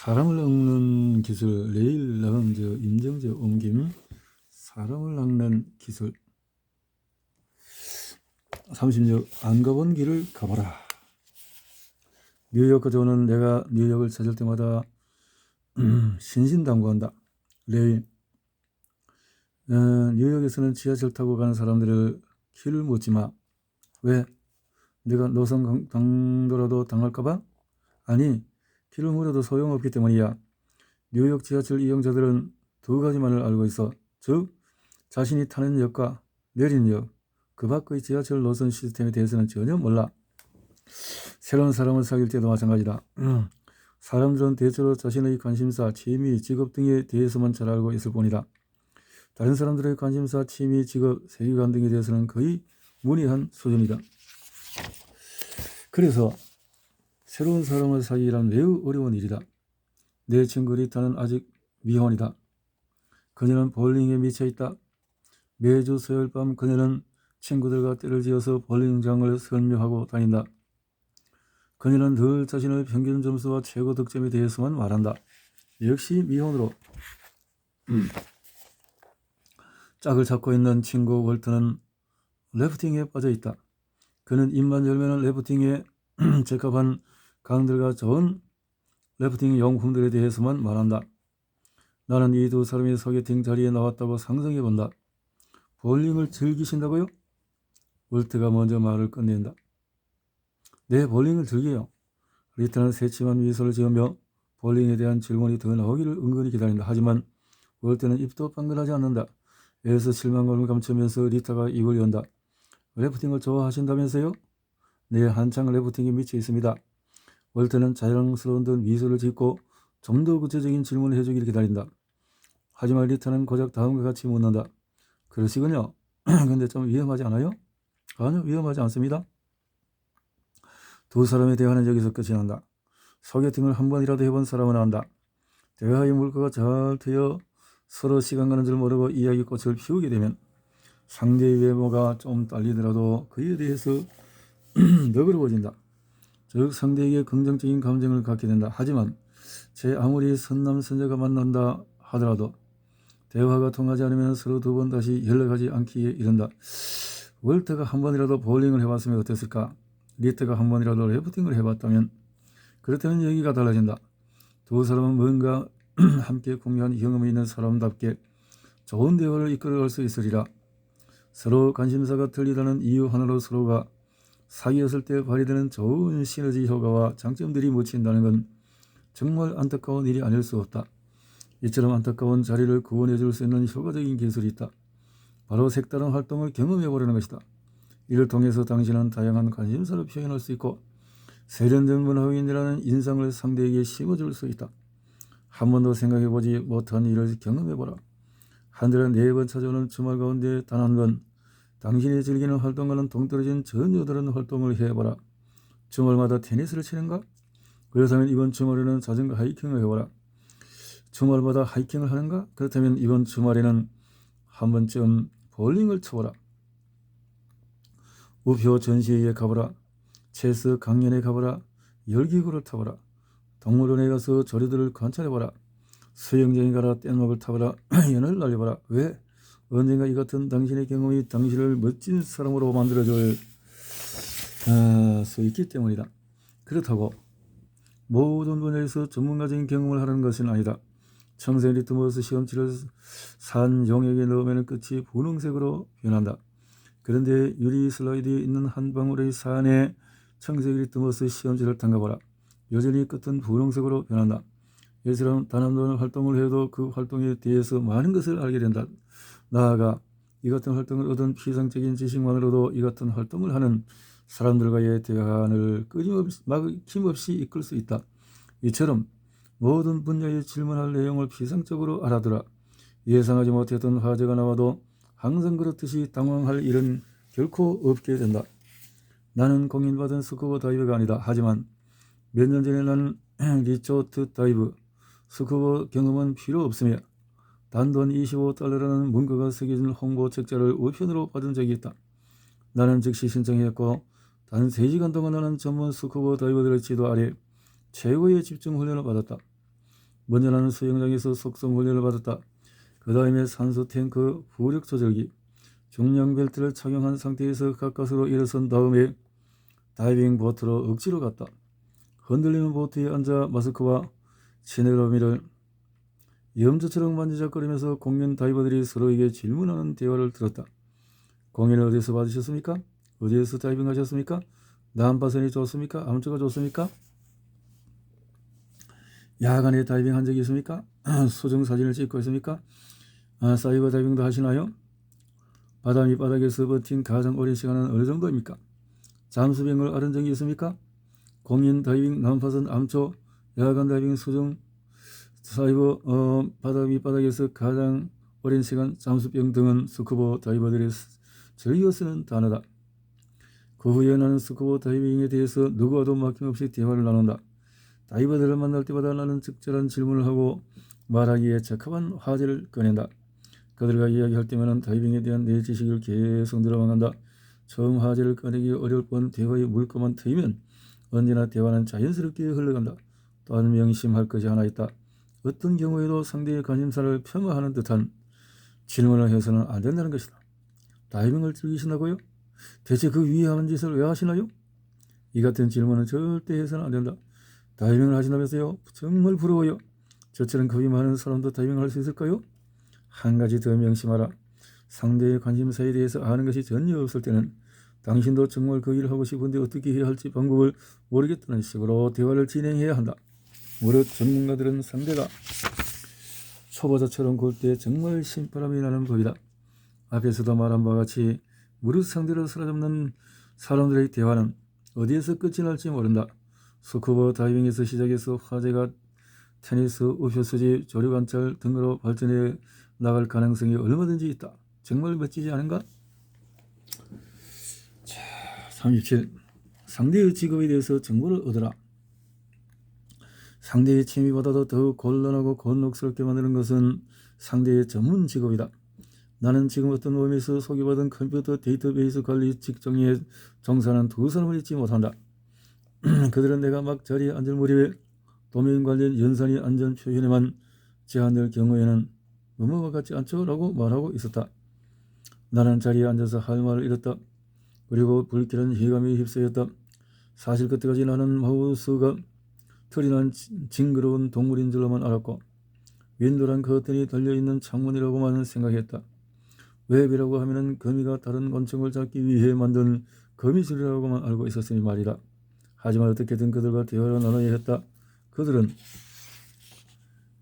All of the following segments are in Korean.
사람을 낚는 기술, 레일 라운저 임정재 옮김, 사람을 낚는 기술. 30절 안 가본 길을 가보라. 뉴욕 가져오는 내가 뉴욕을 찾을 때마다 신신당부한다. 레일. 뉴욕에서는 지하철 타고 가는 사람들을 길을 묻지 마. 왜? 내가 노선 당도라도 당할까봐? 아니, 길을 물어도 소용없기 때문이야. 뉴욕 지하철 이용자들은 두 가지만을 알고 있어. 즉, 자신이 타는 역과 내리는 역, 그 밖의 지하철 노선 시스템에 대해서는 전혀 몰라. 새로운 사람을 사귈 때도 마찬가지다. 사람들은 대체로 자신의 관심사, 취미, 직업 등에 대해서만 잘 알고 있을 뿐이다. 다른 사람들의 관심사, 취미, 직업, 세계관 등에 대해서는 거의 문의한 수준이다. 그래서 새로운 사람을 사귀기란 매우 어려운 일이다. 내 친구 리타는 아직 미혼이다. 그녀는 볼링에 미쳐있다. 매주 수요일 밤 그녀는 친구들과 때를 지어서 볼링장을 설명하고 다닌다. 그녀는 늘 자신의 평균 점수와 최고 득점에 대해서만 말한다. 역시 미혼으로 짝을 찾고 있는 친구 월터는 래프팅에 빠져있다. 그는 입만 열면 래프팅에 적합한 강들과 좋은 래프팅 용품들에 대해서만 말한다. 나는 이 두 사람이 소개팅 자리에 나왔다고 상상해본다. 볼링을 즐기신다고요? 월트가 먼저 말을 끝낸다. 네, 볼링을 즐겨요. 리타는 새침한 미소를 지으며 볼링에 대한 질문이 더 나오기를 은근히 기다린다. 하지만 월트는 입도 빵긋하지 않는다. 애에서 실망감을 감추면서 리타가 입을 연다. 래프팅을 좋아하신다면서요? 네, 한창 래프팅에 미쳐 있습니다. 월트는 자랑스러운 듯 미소를 짓고 좀 더 구체적인 질문을 해주기를 기다린다. 하지만 리타는 고작 다음과 같이 묻는다. 그러시군요. 근데 좀 위험하지 않아요? 아니요, 위험하지 않습니다. 두 사람의 대화는 여기서 끝이 난다. 소개팅을 한 번이라도 해본 사람은 안다. 대화의 물꼬가 잘 트여 서로 시간 가는 줄 모르고 이야기꽃을 피우게 되면 상대의 외모가 좀 딸리더라도 그에 대해서 너그러워진다. 즉 상대에게 긍정적인 감정을 갖게 된다. 하지만 제 아무리 선남선녀가 만난다 하더라도 대화가 통하지 않으면 서로 두 번 다시 연락하지 않기에 이른다. 월터가 한 번이라도 볼링을 해봤으면 어땠을까? 리트가 한 번이라도 래프팅을 해봤다면? 그렇다면 얘기가 달라진다. 두 사람은 뭔가 함께 공유한 경험이 있는 사람답게 좋은 대화를 이끌어갈 수 있으리라. 서로 관심사가 틀리다는 이유 하나로 서로가 사귀었을 때 발휘되는 좋은 시너지 효과와 장점들이 묻힌다는 건 정말 안타까운 일이 아닐 수 없다. 이처럼 안타까운 자리를 구원해 줄 수 있는 효과적인 기술이 있다. 바로 색다른 활동을 경험해 보려는 것이다. 이를 통해서 당신은 다양한 관심사를 표현할 수 있고 세련된 문화인이라는 인상을 상대에게 심어줄 수 있다. 한 번도 생각해보지 못한 일을 경험해보라. 한 달에 4번 찾아오는 주말 가운데 단 한 번 당신이 즐기는 활동과는 동떨어진 전혀 다른 활동을 해보라. 주말마다 테니스를 치는가? 그렇다면 이번 주말에는 자전거 하이킹을 해보라. 주말마다 하이킹을 하는가? 그렇다면 이번 주말에는 한 번쯤 볼링을 쳐보라. 우표 전시회에 가보라. 체스 강연에 가보라. 열기구를 타보라. 동물원에 가서 조류들을 관찰해보라. 수영장에 가라. 뗏목을 타보라. 연을 날려보라. 왜? 언젠가 이 같은 당신의 경험이 당신을 멋진 사람으로 만들어줄 수 있기 때문이다. 그렇다고 모든 분야에서 전문가적인 경험을 하는 것은 아니다. 청색 리트머스 시험지를 산 용액에 넣으면 끝이 분홍색으로 변한다. 그런데 유리 슬라이드에 있는 한 방울의 산에 청색 리트머스 시험지를 담가보라. 여전히 끝은 분홍색으로 변한다. 예처럼 단 한 번 활동을 해도 그 활동에 대해서 많은 것을 알게 된다. 나아가 이 같은 활동을 얻은 피상적인 지식만으로도 이 같은 활동을 하는 사람들과의 대화를 막힘없이 이끌 수 있다. 이처럼 모든 분야에 질문할 내용을 피상적으로 알아들어 예상하지 못했던 화제가 나와도 항상 그렇듯이 당황할 일은 결코 없게 된다. 나는 공인받은 스쿠버 다이버가 아니다. 하지만 몇 년 전에 나는 리조트 다이브, 스쿠버 경험은 필요 없으며 단돈 $25라는 문구가 새겨진 홍보 책자를 우편으로 받은 적이 있다. 나는 즉시 신청했고 단 3시간 동안 나는 전문 스쿠버 다이버들의 지도 아래 최고의 집중 훈련을 받았다. 먼저 나는 수영장에서 속성 훈련을 받았다. 그 다음에 산소 탱크 부력 조절기, 중량 벨트를 착용한 상태에서 가까스로 일어선 다음에 다이빙 보트로 억지로 갔다. 흔들리는 보트에 앉아 마스크와 치네러미를 염소처럼 만지작거리면서 공연 다이버들이 서로에게 질문하는 대화를 들었다. 공연을 어디서 받으셨습니까? 어디에서 다이빙 하셨습니까? 난바선이 좋습니까? 암초가 좋습니까? 야간에 다이빙 한 적이 있습니까? 수중 사진을 찍고 있습니까? 사이버 다이빙도 하시나요? 바다 밑바닥에서 버틴 가장 오랜 시간은 어느 정도입니까? 잠수병을 앓은 적이 있습니까? 공연 다이빙, 난파선, 암초, 야간 다이빙, 수중, 사이버, 바다 밑바닥에서 가장 오랜 시간, 잠수병 등은 스쿠버 다이버들이 즐겨 쓰는 단어다. 그 후에 나는 스쿠버 다이빙에 대해서 누구와도 막힘없이 대화를 나눈다. 다이버들을 만날 때마다 나는 적절한 질문을 하고 말하기에 적합한 화제를 꺼낸다. 그들과 이야기할 때면은 다이빙에 대한 내 지식을 계속 늘어나간다. 처음 화제를 꺼내기 어려울 뻔 대화의 물꼬만 트이면 언제나 대화는 자연스럽게 흘러간다. 또한 명심할 것이 하나 있다. 어떤 경우에도 상대의 관심사를 폄하하는 듯한 질문을 해서는 안 된다는 것이다. 다이빙을 즐기신다고요? 대체 그 위험한 짓을 왜 하시나요? 이 같은 질문은 절대 해서는 안 된다. 다이빙을 하신다면서요? 정말 부러워요. 저처럼 겁이 많은 사람도 다이빙을 할 수 있을까요? 한 가지 더 명심하라. 상대의 관심사에 대해서 아는 것이 전혀 없을 때는 당신도 정말 그 일을 하고 싶은데 어떻게 해야 할지 방법을 모르겠다는 식으로 대화를 진행해야 한다. 무릇 전문가들은 상대가 초보자처럼 굴 때 정말 신바람이 나는 법이다. 앞에서도 말한 바와 같이 무릇 상대를 사로잡는 사람들의 대화는 어디에서 끝이 날지 모른다. 스쿠버 다이빙에서 시작해서 화제가 테니스, 우표수지, 조류관찰 등으로 발전해 나갈 가능성이 얼마든지 있다. 정말 멋지지 않은가? 자, 37. 상대의 직업에 대해서 정보를 얻어라. 상대의 취미보다도 더욱 곤란하고 곤혹스럽게 만드는 것은 상대의 전문 직업이다. 나는 지금 어떤 모임에서 소개받은 컴퓨터 데이터베이스 관리 직종에 종사하는 두 사람을 잊지 못한다. 그들은 내가 막 자리에 앉을 무렵에 도메인 관련 연산이 안전 표현에만 제한될 경우에는 뭐뭐와 같지 않죠? 라고 말하고 있었다. 나는 자리에 앉아서 할 말을 잃었다. 그리고 불길한 희감에 휩싸였다. 사실 그때까지 나는 마우스가 털이 난 징그러운 동물인 줄로만 알았고 윈도란 커튼이 달려있는 창문이라고만 생각했다. 웹이라고 하면은 거미가 다른 곤충을 잡기 위해 만든 거미줄이라고만 알고 있었으니 말이다. 하지만 어떻게든 그들과 대화를 나눠야 했다. 그들은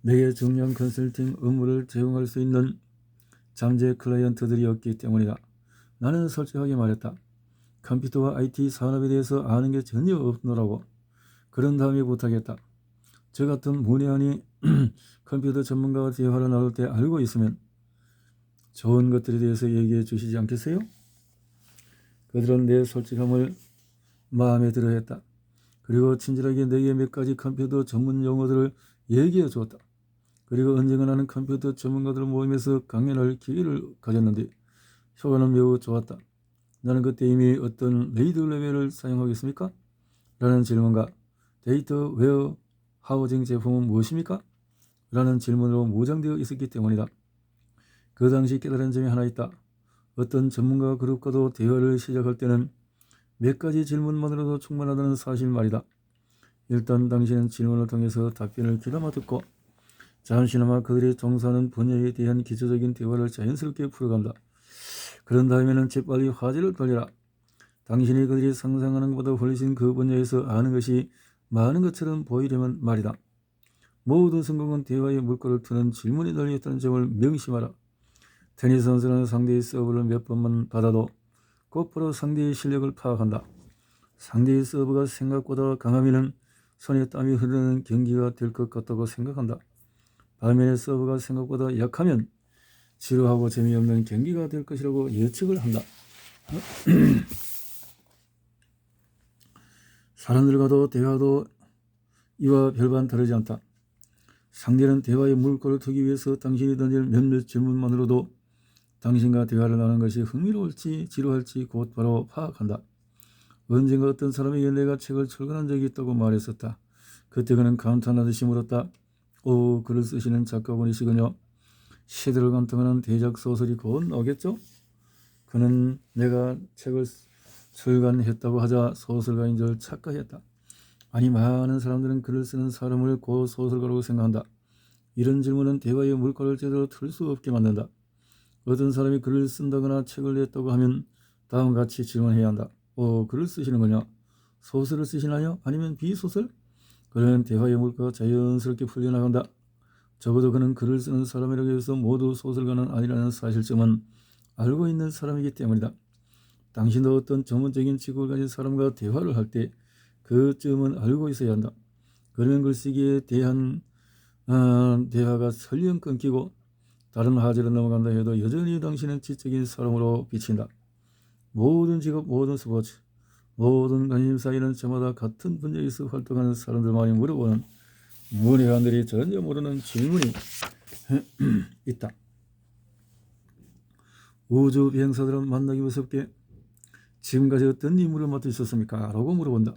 내게 중요한 컨설팅 업무를 제공할 수 있는 잠재 클라이언트들이었기 때문이다. 나는 솔직하게 말했다. 컴퓨터와 IT 산업에 대해서 아는 게 전혀 없노라고. 그런 다음에 부탁했다. 저 같은 문외한이 컴퓨터 전문가와 대화를 나눌 때 알고 있으면 좋은 것들에 대해서 얘기해 주시지 않겠어요? 그들은 내 솔직함을 마음에 들어 했다. 그리고 친절하게 내게 몇 가지 컴퓨터 전문 용어들을 얘기해 주었다. 그리고 언젠가 나는 컴퓨터 전문가들 모임에서 강연할 기회를 가졌는데 효과는 매우 좋았다. 나는 그때 이미 어떤 레이드 레벨을 사용하겠습니까? 라는 질문과 데이터 웨어 하우징 제품은 무엇입니까? 라는 질문으로 무장되어 있었기 때문이다. 그 당시 깨달은 점이 하나 있다. 어떤 전문가 그룹과도 대화를 시작할 때는 몇 가지 질문만으로도 충분하다는 사실 말이다. 일단 당신은 질문을 통해서 답변을 귀담아 듣고 잠시나마 그들이 종사하는 분야에 대한 기초적인 대화를 자연스럽게 풀어간다. 그런 다음에는 재빨리 화제를 돌려라. 당신이 그들이 상상하는 것보다 훨씬 그 분야에서 아는 것이 많은 것처럼 보이려면 말이다. 모든 성공은 대화의 물꼬를 트는 질문에 달려있다는 점을 명심하라. 테니스 선수는 상대의 서브를 몇 번만 받아도 곧바로 상대의 실력을 파악한다. 상대의 서브가 생각보다 강하면 손에 땀이 흐르는 경기가 될 것 같다고 생각한다. 반면에 서브가 생각보다 약하면 지루하고 재미없는 경기가 될 것이라고 예측을 한다. 사람들과도 대화도 이와 별반 다르지 않다. 상대는 대화의 물꼬를 트기 위해서 당신이 던질 몇몇 질문만으로도 당신과 대화를 나누는 것이 흥미로울지 지루할지 곧바로 파악한다. 언젠가 어떤 사람에게 내가 책을 출간한 적이 있다고 말했었다. 그때 그는 감탄하듯이 물었다. 글을 쓰시는 작가분이시군요. 시대를 관통하는 대작 소설이 곧 나오겠죠? 그는 내가 책을 출간했다고 하자 소설가인 줄 착각했다. 아니, 많은 사람들은 글을 쓰는 사람을 곧 소설가라고 생각한다. 이런 질문은 대화의 물꼬를 제대로 틀 수 없게 만든다. 어떤 사람이 글을 쓴다거나 책을 냈다고 하면 다음과 같이 질문해야 한다. 글을 쓰시는군요. 소설을 쓰시나요? 아니면 비소설? 그러면 대화의 물꼬가 자연스럽게 풀려나간다. 적어도 그는 글을 쓰는 사람이라고 해서 모두 소설가는 아니라는 사실점은 알고 있는 사람이기 때문이다. 당신도 어떤 전문적인 직업을 가진 사람과 대화를 할 때 그 점은 알고 있어야 한다. 그러면 글쓰기에 대한 대화가 설령 끊기고 다른 화제로 넘어간다 해도 여전히 당신은 지적인 사람으로 비친다. 모든 직업, 모든 스포츠, 모든 관심사에는 저마다 같은 분야에서 활동하는 사람들만이 물어보는 문외한들이 전혀 모르는 질문이 있다. 우주 비행사들은 만나기 무섭게 지금까지 어떤 임무를 맡고 있었습니까? 라고 물어본다.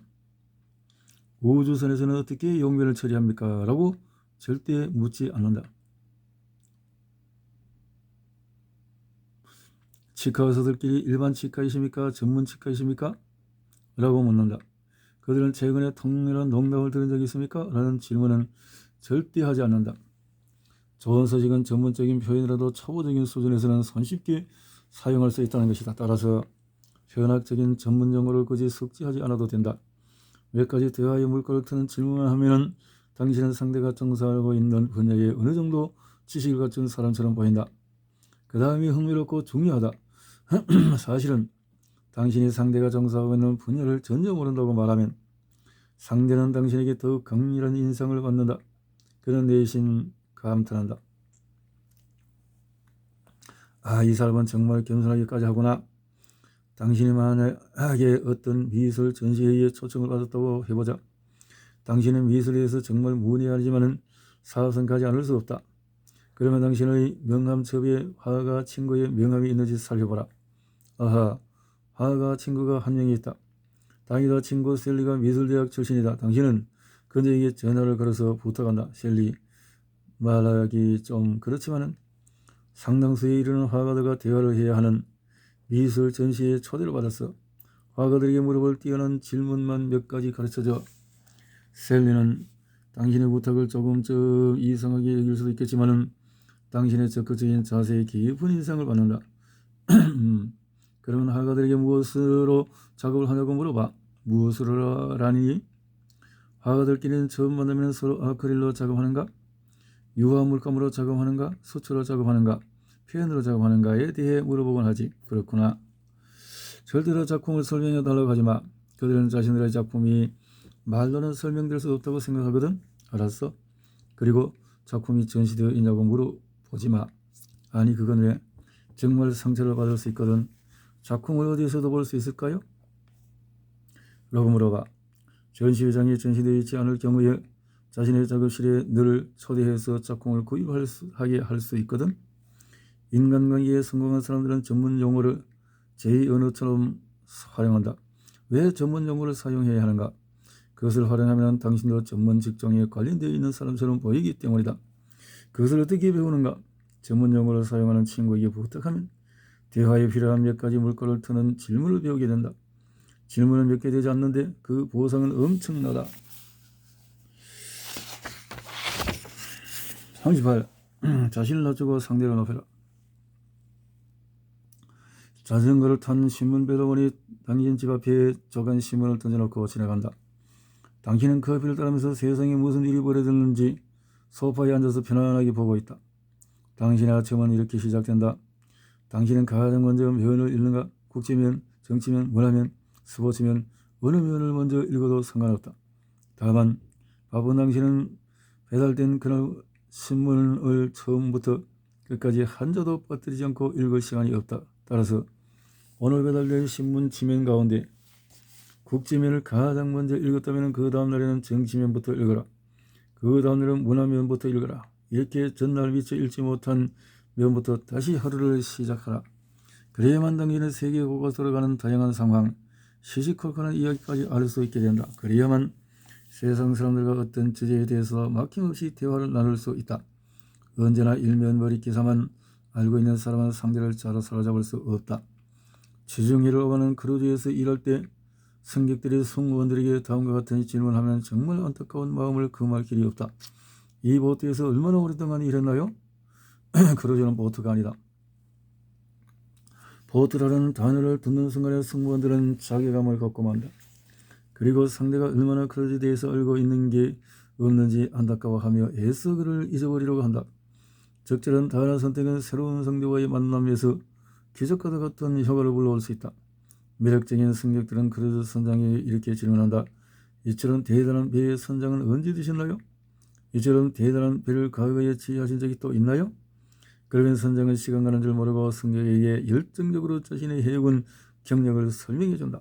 우주선에서는 어떻게 용변을 처리합니까? 라고 절대 묻지 않는다. 치과 의사들끼리 일반 치과이십니까? 전문 치과이십니까? 라고 묻는다. 그들은 최근에 통렬한 농담을 들은 적이 있습니까? 라는 질문은 절대 하지 않는다. 좋은 소식은 전문적인 표현이라도 초보적인 수준에서는 손쉽게 사용할 수 있다는 것이다. 따라서 현학적인 전문 용어를 굳이 섞지하지 않아도 된다. 몇 가지 대화의 물꼬를 트는 질문을 하면은 당신은 상대가 종사하고 있는 분야에 어느 정도 지식을 갖춘 사람처럼 보인다. 그 다음이 흥미롭고 중요하다. 사실은 당신이 상대가 종사하고 있는 분야를 전혀 모른다고 말하면 상대는 당신에게 더욱 강렬한 인상을 받는다. 그는 내심 감탄한다. 이 사람은 정말 겸손하기까지 하구나. 당신이 만약에 어떤 미술 전시회에 초청을 받았다고 해보자. 당신은 미술에 대해서 정말 문외한이지만은 사업은 가지 않을 수 없다. 그러면 당신의 명함첩에 화가 친구의 명함이 있는지 살펴보라. 화가 친구가 한 명이 있다. 다행이다. 친구 셀리가 미술대학 출신이다. 당신은 그녀에게 전화를 걸어서 부탁한다. 셀리, 말하기 좀 그렇지만은 상당수에 이르는 화가들과 대화를 해야 하는 미술 전시에 초대를 받았어. 화가들에게 물어볼 뛰어난 질문만 몇 가지 가르쳐줘. 셀리는 당신의 부탁을 조금쯤 이상하게 여길 수도 있겠지만은 당신의 적극적인 자세에 깊은 인상을 받는다. 그러면 화가들에게 무엇으로 작업을 하냐고 물어봐. 무엇으로 라니? 화가들끼리는 처음 만나면 서로 아크릴로 작업하는가? 유화 물감으로 작업하는가? 수초로 작업하는가? 표현으로 작업하는가에 대해 물어보곤 하지. 그렇구나. 절대로 작품을 설명해 달라고 하지 마. 그들은 자신들의 작품이 말로는 설명될 수 없다고 생각하거든. 알았어? 그리고 작품이 전시되어 있냐고 물어보지 마. 아니, 그건 왜? 정말 상처를 받을 수 있거든. 작품을 어디에서도 볼 수 있을까요? 라고 물어봐. 전시회장이 전시되어 있지 않을 경우에 자신의 작업실에 늘 초대해서 작품을 구입하게 할 수 있거든. 인간관계에 성공한 사람들은 전문 용어를 제 언어처럼 활용한다. 왜 전문 용어를 사용해야 하는가? 그것을 활용하면 당신도 전문 직종에 관련되어 있는 사람처럼 보이기 때문이다. 그것을 어떻게 배우는가? 전문 용어를 사용하는 친구에게 부탁하면 대화에 필요한 몇 가지 물꼬를 트는 질문을 배우게 된다. 질문은 몇 개 되지 않는데 그 보상은 엄청나다. 38. 자신을 낮추고 상대를 높여라. 자전거를 탄 신문배로원이 당신 집 앞에 조간 신문을 던져놓고 지나간다. 당신은 그 앞을 따르면서 세상에 무슨 일이 벌어졌는지 소파에 앉아서 편안하게 보고 있다. 당신의 아침은 이렇게 시작된다. 당신은 가장 먼저 면을 읽는가? 국제면, 정치면, 문화면, 스포츠면 어느 면을 먼저 읽어도 상관없다. 다만 바쁜 당신은 배달된 그날 신문을 처음부터 끝까지 한 자도 빠뜨리지 않고 읽을 시간이 없다. 따라서 오늘 배달된 신문 지면 가운데 국제면을 가장 먼저 읽었다면 그 다음 날에는 정치면부터 읽어라. 그 다음 날은 문화면부터 읽어라. 이렇게 전날 미처 읽지 못한 면부터 다시 하루를 시작하라. 그래야만 당신의 세계고가 돌아가는 다양한 상황, 시시콜콜한 이야기까지 알 수 있게 된다. 그래야만 세상 사람들과 어떤 주제에 대해서 막힘없이 대화를 나눌 수 있다. 언제나 일면머리 기사만 알고 있는 사람은 상대를 잘 사로잡을 수 없다. 지중해를 오가는 크루즈에서 일할 때 승객들이 승무원들에게 다음과 같은 질문하면 정말 안타까운 마음을 금할 길이 없다. 이 보트에서 얼마나 오랫동안 일했나요? 크루즈는 보트가 아니다. 보트라는 단어를 듣는 순간에 승무원들은 자괴감을 갖고 만다. 그리고 상대가 얼마나 크루즈에 대해서 알고 있는 게 없는지 안타까워하며 애써 그를 잊어버리려고 한다. 적절한 단어 선택은 새로운 상대와의 만남에서 기적과도 같은 효과를 불러올 수 있다. 매력적인 승객들은 크루즈 선장에게 이렇게 질문한다. 이처럼 대단한 배의 선장은 언제 드셨나요? 이처럼 대단한 배를 과거에 지휘하신 적이 또 있나요? 그러면 선장은 시간 가는 줄 모르고 승객에게 열정적으로 자신의 해군 경력을 설명해 준다.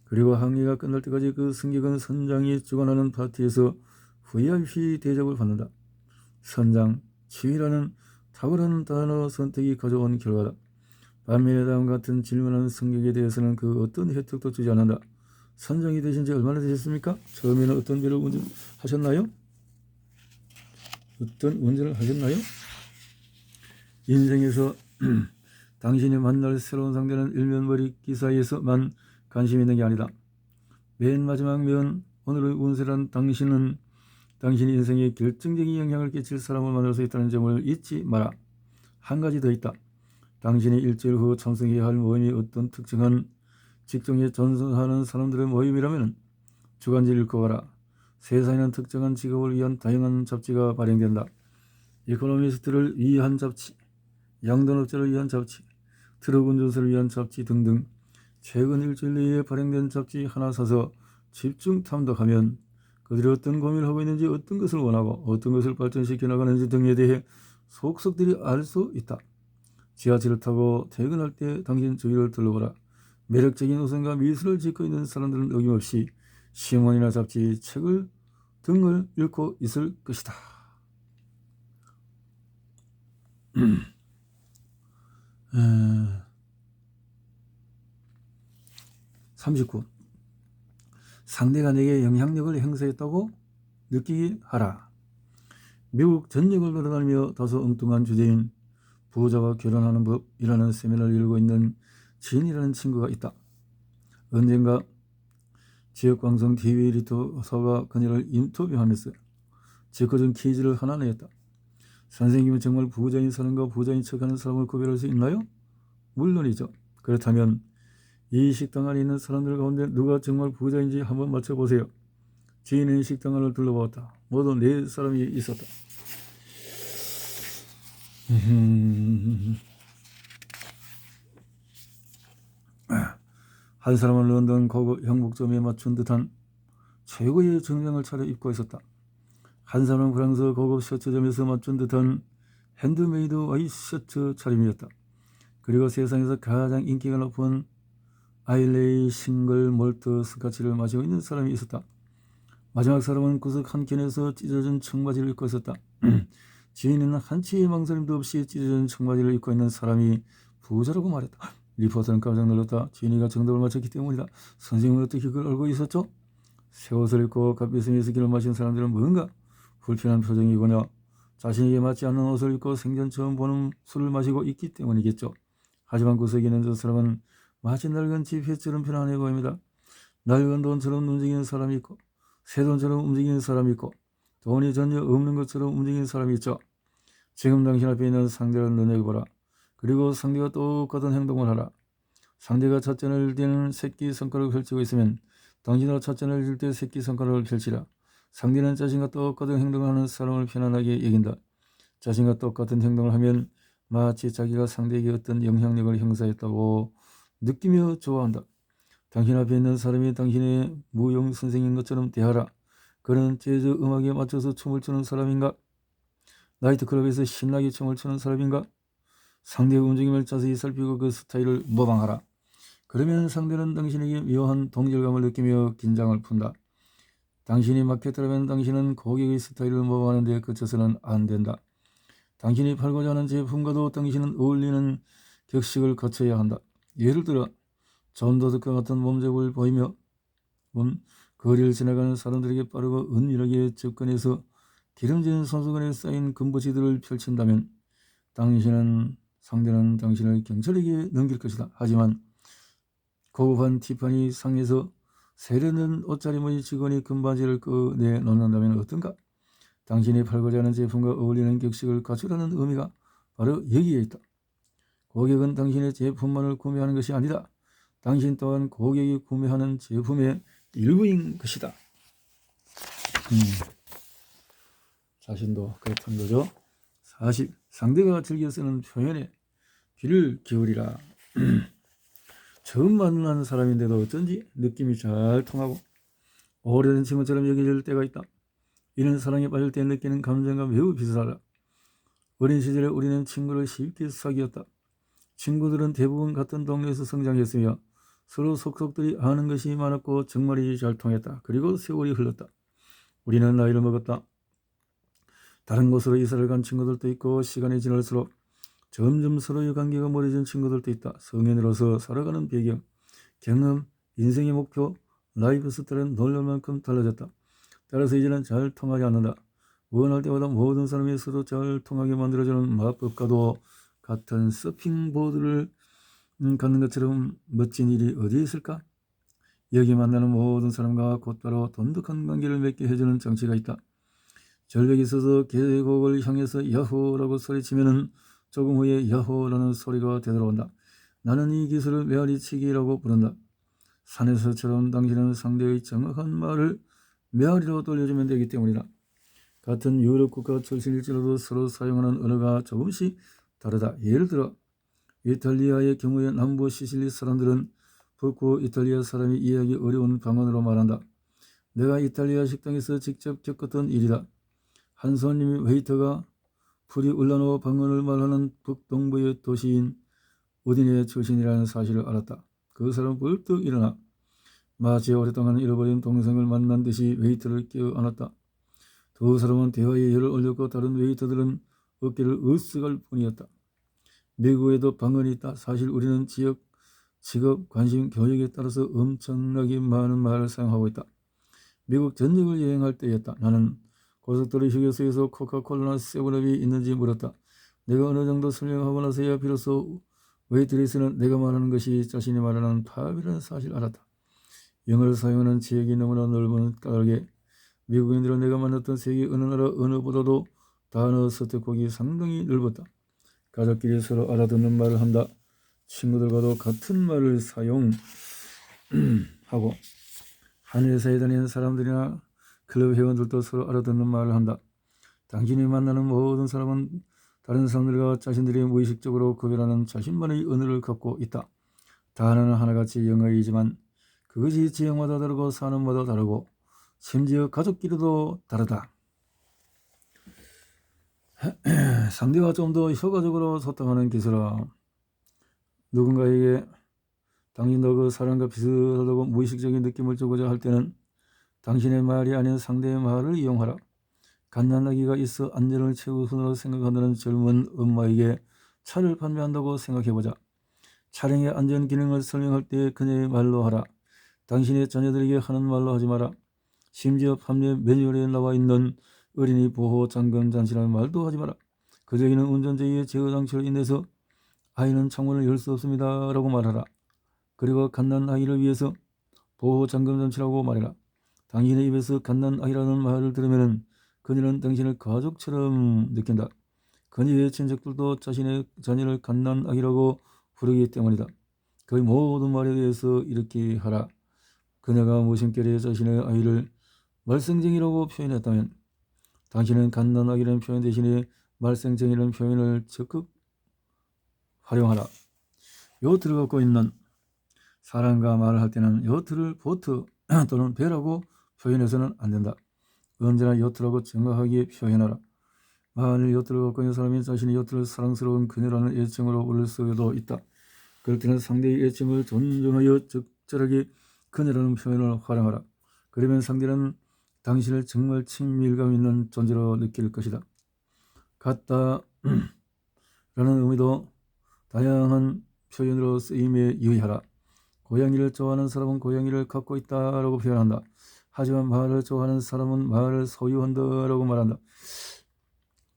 그리고 항해가 끝날 때까지 그 승객은 선장이 주관하는 파티에서 VIP 대접을 받는다. 선장, 지휘라는 탁월한 단어 선택이 가져온 결과다. 반면에 다음과 같은 질문하는 승객에 대해서는 그 어떤 혜택도 주지 않는다. 선장이 되신 지 얼마나 되셨습니까? 처음에는 어떤 배를 운전하셨나요? 어떤 운전을 하셨나요? 인생에서 당신이 만날 새로운 상대는 일면머리 기사에서만 관심 있는 게 아니다. 맨 마지막 면 오늘의 운세란 당신은 당신의 인생에 결정적인 영향을 끼칠 사람을 만날 수 있다는 점을 잊지 마라. 한 가지 더 있다. 당신이 일주일 후 참석해야 할 모임이 어떤 특정한 직종에 전수하는 사람들의 모임이라면 주간지를 읽어봐라. 세상에는 특정한 직업을 위한 다양한 잡지가 발행된다. 이코노미스트를 위한 잡지, 양돈업자를 위한 잡지, 트럭 운전사를 위한 잡지 등등 최근 일주일 내에 발행된 잡지 하나 사서 집중 탐독하면 그들이 어떤 고민을 하고 있는지, 어떤 것을 원하고 어떤 것을 발전시켜 나가는지 등에 대해 속속들이 알 수 있다. 지하철을 타고 퇴근할 때 당신 주위를 둘러보라. 매력적인 웃음과 미소를 짓고 있는 사람들은 어김없이 신문이나 잡지, 책을 등을 읽고 있을 것이다. 39. 상대가 내게 영향력을 행사했다고 느끼게 하라. 미국 전역을 돌아다니며 다소 엉뚱한 주제인 부자와 결혼하는 법이라는 세미나를 열고 있는 진이라는 친구가 있다. 언젠가 지역방송 TV 에디터가 그녀를 인터뷰하면서 짓궂은 퀴즈를 하나 내었다. 선생님은 정말 부자인 사람과 부자인 척하는 사람을 구별할 수 있나요? 물론이죠. 그렇다면 이 식당 안에 있는 사람들 가운데 누가 정말 부자인지 한번 맞춰보세요. 지인은 식당 안을 둘러보았다. 모두 4사람이 있었다. 한 사람은 런던 고급 형복점에 맞춘 듯한 최고의 정장을 차려 입고 있었다. 한 사람은 프랑스 고급 셔츠점에서 맞춘 듯한 핸드메이드 와이셔츠 차림이었다. 그리고 세상에서 가장 인기가 높은 아일레이 싱글 몰트 스카치를 마시고 있는 사람이 있었다. 마지막 사람은 구석 한 켠에서 찢어진 청바지를 입고 있었다. 지인은 한치의 망설임도 없이 찢어진 청바지를 입고 있는 사람이 부자라고 말했다. 리포터는 깜짝 놀랐다. 지인이가 정답을 맞췄기 때문이다. 선생님은 어떻게 그걸 알고 있었죠? 새 옷을 입고 갓비스미 위스키를 마신 사람들은 뭔가 불편한 표정이거나 자신에게 맞지 않는 옷을 입고 생전 처음 보는 술을 마시고 있기 때문이겠죠. 하지만 구석에 있는 저 사람은 마치 낡은 지폐처럼 편안해 보입니다. 낡은 돈처럼 움직이는 사람이 있고 새 돈처럼 움직이는 사람이 있고 돈이 전혀 없는 것처럼 움직이는 사람이 있죠. 지금 당신 앞에 있는 상대를 눈여겨보라. 그리고 상대가 똑같은 행동을 하라. 상대가 찻잔을 드는 새끼손가락을 펼치고 있으면 당신도 찻잔을 들 때 새끼손가락을 펼치라. 상대는 자신과 똑같은 행동을 하는 사람을 편안하게 여긴다. 자신과 똑같은 행동을 하면 마치 자기가 상대에게 어떤 영향력을 행사했다고 느끼며 좋아한다. 당신 앞에 있는 사람이 당신의 무용 선생인 것처럼 대하라. 그는 재즈 음악에 맞춰서 춤을 추는 사람인가? 나이트클럽에서 신나게 춤을 추는 사람인가? 상대의 움직임을 자세히 살피고 그 스타일을 모방하라. 그러면 상대는 당신에게 묘한 동질감을 느끼며 긴장을 푼다. 당신이 마케터라면 당신은 고객의 스타일을 모방하는 데 그쳐서는 안 된다. 당신이 팔고자 하는 제품과도 당신은 어울리는 격식을 갖춰야 한다. 예를 들어 존 도덕과 같은 몸집을 보이며 거리를 지나가는 사람들에게 빠르고 은밀하게 접근해서 기름진 손수건에 쌓인 금붙이들을 펼친다면 상대는 당신을 경찰에게 넘길 것이다. 하지만 고급한 티파니 상에서 세련된 옷차림의 직원이 금바지를 꺼내 놓는다면 어떤가? 당신이 팔고자 하는 제품과 어울리는 격식을 갖추라는 의미가 바로 여기에 있다. 고객은 당신의 제품만을 구매하는 것이 아니다. 당신 또한 고객이 구매하는 제품의 일부인 것이다. 자신도 그렇다는 거죠. 40. 상대가 즐겨 쓰는 표현에 귀를 기울이라. 처음 만난 사람인데도 어쩐지 느낌이 잘 통하고 오래된 친구처럼 여겨질 때가 있다. 이는 사랑에 빠질 때 느끼는 감정과 매우 비슷하다. 어린 시절에 우리는 친구를 쉽게 사귀었다. 친구들은 대부분 같은 동네에서 성장했으며 서로 속속들이 아는 것이 많았고 정말이 잘 통했다. 그리고 세월이 흘렀다. 우리는 나이를 먹었다. 다른 곳으로 이사를 간 친구들도 있고 시간이 지날수록 점점 서로의 관계가 멀어진 친구들도 있다. 성인으로서 살아가는 배경, 경험, 인생의 목표, 라이프 스타일은 놀랄 만큼 달라졌다. 따라서 이제는 잘 통하지 않는다. 원할 때마다 모든 사람이 서로 잘 통하게 만들어주는 마법과도 같은 서핑보드를 갖는 것처럼 멋진 일이 어디에 있을까? 여기 만나는 모든 사람과 곧바로 돈독한 관계를 맺게 해주는 장치가 있다. 절벽에 서서 계곡을 향해서 야호라고 소리치면은 조금 후에 야호라는 소리가 되돌아온다. 나는 이 기술을 메아리치기라고 부른다. 산에서처럼 당신은 상대의 정확한 말을 메아리로 돌려주면 되기 때문이다. 같은 유럽 국가 출신일지라도 서로 사용하는 언어가 조금씩 다르다. 예를 들어 이탈리아의 경우에 남부 시실리 사람들은 북부 이탈리아 사람이 이해하기 어려운 방언으로 말한다. 내가 이탈리아 식당에서 직접 겪었던 일이다. 한 손님이 웨이터가 프리울라노 방언을 말하는 북동부의 도시인 우디네 출신이라는 사실을 알았다. 그 사람은 벌떡 일어나 마치 오랫동안 잃어버린 동생을 만난 듯이 웨이터를 끼어안았다. 두 사람은 대화에 열을 올렸고 다른 웨이터들은 어깨를 으쓱할 뿐이었다. 미국에도 방언이 있다. 사실 우리는 지역, 직업, 관심, 교육에 따라서 엄청나게 많은 말을 사용하고 있다. 미국 전역을 여행할 때였다. 나는 고속도로 휴게소에서 코카콜라나 세븐업이 있는지 물었다. 내가 어느 정도 설명하고 나서야 비로소 웨이트리스는 내가 말하는 것이 자신이 말하는 팝이라는 사실을 알았다. 영어를 사용하는 지역이 너무나 넓은 까닭에 미국인들은 내가 만났던 세계 어느 나라 언어보다도 단어 선택폭이 상당히 넓었다. 가족끼리 서로 알아듣는 말을 한다. 친구들과도 같은 말을 사용하고 한 회사에 다니는 사람들이나 클럽 회원들도 서로 알아듣는 말을 한다. 당신이 만나는 모든 사람은 다른 사람들과 자신들이 무의식적으로 구별하는 자신만의 언어를 갖고 있다. 단어는 하나같이 영어이지만 그것이 지역마다 다르고 산업마다 다르고 심지어 가족끼리도 다르다. 상대와 좀 더 효과적으로 소통하는 기술아. 누군가에게 당신도 그 사람과 비슷하다고 무의식적인 느낌을 주고자 할 때는 당신의 말이 아닌 상대의 말을 이용하라. 갓난아기가 있어 안전을 최우선으로 생각한다는 젊은 엄마에게 차를 판매한다고 생각해보자. 차량의 안전 기능을 설명할 때 그녀의 말로 하라. 당신의 자녀들에게 하는 말로 하지 마라. 심지어 판매 매뉴얼에 나와 있는 어린이 보호 잠금 장치라는 말도 하지 마라. 그저기는 운전자의 제어 장치를 인해서 아이는 창문을 열 수 없습니다 라고 말하라. 그리고 갓난아이를 위해서 보호 잠금 장치라고 말해라. 당신의 입에서 갓난아이라는 말을 들으면 그녀는 당신을 가족처럼 느낀다. 그녀의 친척들도 자신의 자녀를 갓난아이라고 부르기 때문이다. 그 모든 말에 대해서 이렇게 하라. 그녀가 무심결에 자신의 아이를 말썽쟁이라고 표현했다면 당신은 갓난아기라는 표현 대신에 말썽쟁이라는 표현을 적극 활용하라. 요트를 갖고 있는 사람과 말을 할 때는 요트를 보트 또는 배라고 표현해서는 안 된다. 언제나 요트라고 정확하게 표현하라. 만일 요트를 갖고 있는 사람이 자신의 요트를 사랑스러운 그녀라는 애칭으로 부를 수도 있다. 그럴 때는 상대의 애칭을 존중하여 적절하게 그녀라는 표현을 활용하라. 그러면 상대는 당신을 정말 친밀감 있는 존재로 느낄 것이다. 같다 라는 의미도 다양한 표현으로 쓰임에 유의하라. 고양이를 좋아하는 사람은 고양이를 갖고 있다라고 표현한다. 하지만 말을 좋아하는 사람은 말을 소유한다라고 말한다.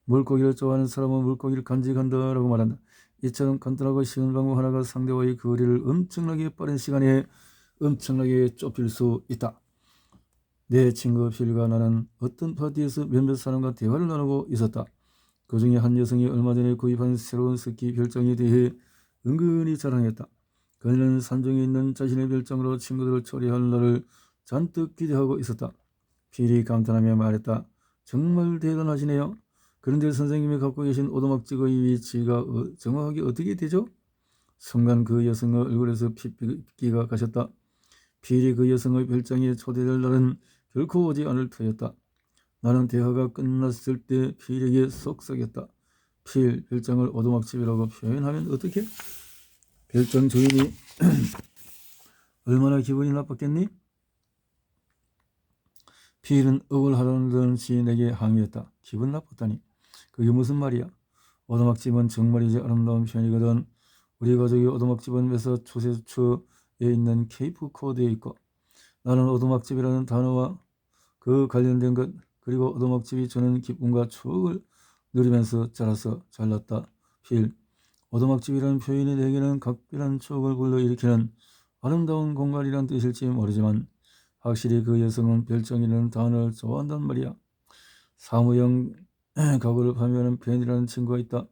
물고기를 좋아하는 사람은 물고기를 간직한다라고 말한다. 이처럼 간단하고 쉬운 방법 하나가 상대와의 거리를 엄청나게 빠른 시간에 엄청나게 좁힐 수 있다. 내 친구 필과 나는 어떤 파티에서 몇몇 사람과 대화를 나누고 있었다. 그 중에 한 여성이 얼마 전에 구입한 새로운 스키 별장에 대해 은근히 자랑했다. 그녀는 산중에 있는 자신의 별장으로 친구들을 초대할 날을 잔뜩 기대하고 있었다. 필이 감탄하며 말했다. 정말 대단하시네요. 그런데 선생님이 갖고 계신 오두막집의 위치가 정확하게 어떻게 되죠? 순간 그 여성의 얼굴에서 핏기가 가셨다. 필이 그 여성의 별장에 초대될 날은 결코 오지 않을 터였다. 나는 대화가 끝났을 때 필에게 속삭였다. 필, 별장을 오두막집이라고 표현하면 어떻게? 별장 주인이 얼마나 기분이 나빴겠니? 필은 억울하다는 듯이 내게 항의했다. 기분 나빴다니? 그게 무슨 말이야? 오두막집은 정말이지 아름다운 편이거든. 우리 가족이 오두막집은 매사추세츠에 있는 케이프 코드에 있고, 나는 오두막집이라는 단어와 그 관련된 것, 그리고 오두막집이 주는 기쁨과 추억을 누리면서 자라서 잘났다. 필, 오두막집이라는 표현이 내게는 각별한 추억을 불러일으키는 아름다운 공간이란 뜻일지 모르지만 확실히 그 여성은 별장이라는 단어를 좋아한단 말이야. 사무용 가구를 판매하는 벤이라는 친구가 있다.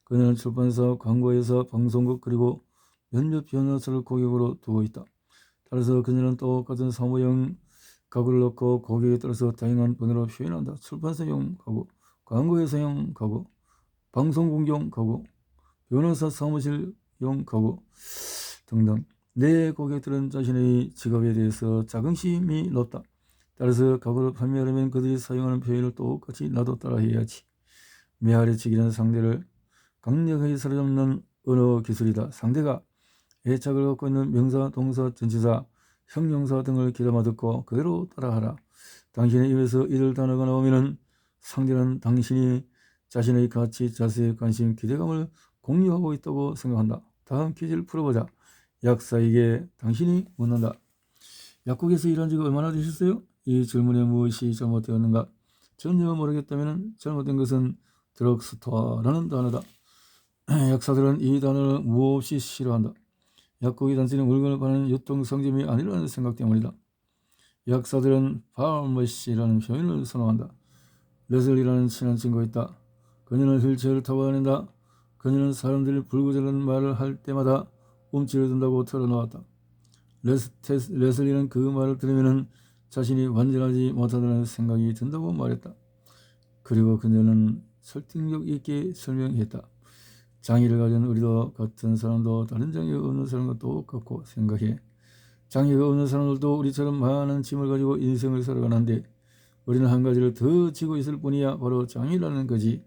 그녀는 출판사, 광고회사, 방송국 그리고 몇몇 변호사를 고객으로 두고 있다. 따라서 그녀는 똑같은 사무용 가구를 넣고 고객에 따라서 다양한 번호로 표현한다. 출판사용 가구, 광고회사용 가구, 방송국용 가구, 변호사 사무실용 가구 등등. 내 고객들은 자신의 직업에 대해서 자긍심이 높다. 따라서 가구를 판매하려면 그들이 사용하는 표현을 똑같이 나도 따라해야지. 메아리치기는 상대를 강력하게 사로잡는 언어 기술이다. 상대가 애착을 갖고 있는 명사, 동사, 전치사, 형용사 등을 귀담아 듣고 그대로 따라하라. 당신의 입에서 이들 단어가 나오면 상대는 당신이 자신의 가치, 자세, 관심, 기대감을 공유하고 있다고 생각한다. 다음 퀴즈를 풀어보자. 약사에게 당신이 묻는다. 약국에서 일한 지가 얼마나 되셨어요? 이 질문에 무엇이 잘못되었는가? 전혀 모르겠다면 잘못된 것은 드럭스토어라는 단어다. 약사들은 이 단어를 무엇이 싫어한다. 약국이 단순히 물건을 파는 유통상점이 아니라는 생각 때문이다. 약사들은 파머시라는 표현을 선호한다. 레슬리라는 친한 친구가 있다. 그녀는 휠체어를 타고 다닌다. 그녀는 사람들이 불구절한 말을 할 때마다 움찔을 든다고 털어놓았다. 레슬리는 그 말을 들으면 자신이 완전하지 못하다는 생각이 든다고 말했다. 그리고 그녀는 설득력 있게 설명했다. 장애를 가진 우리도 같은 사람도 다른 장애가 없는 사람과 똑같고 생각해. 장애가 없는 사람들도 우리처럼 많은 짐을 가지고 인생을 살아가는데 우리는 한 가지를 더 지고 있을 뿐이야. 바로 장애라는 거지.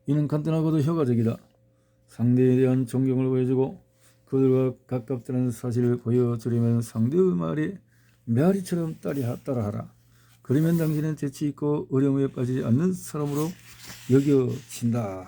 이는 간단하고도 효과적이다. 상대에 대한 존경을 보여주고 그들과 가깝다는 사실을 보여주려면 상대의 말에 메아리처럼 따라하라. 그러면 당신은 재치 있고 어려움에 빠지지 않는 사람으로 여겨진다.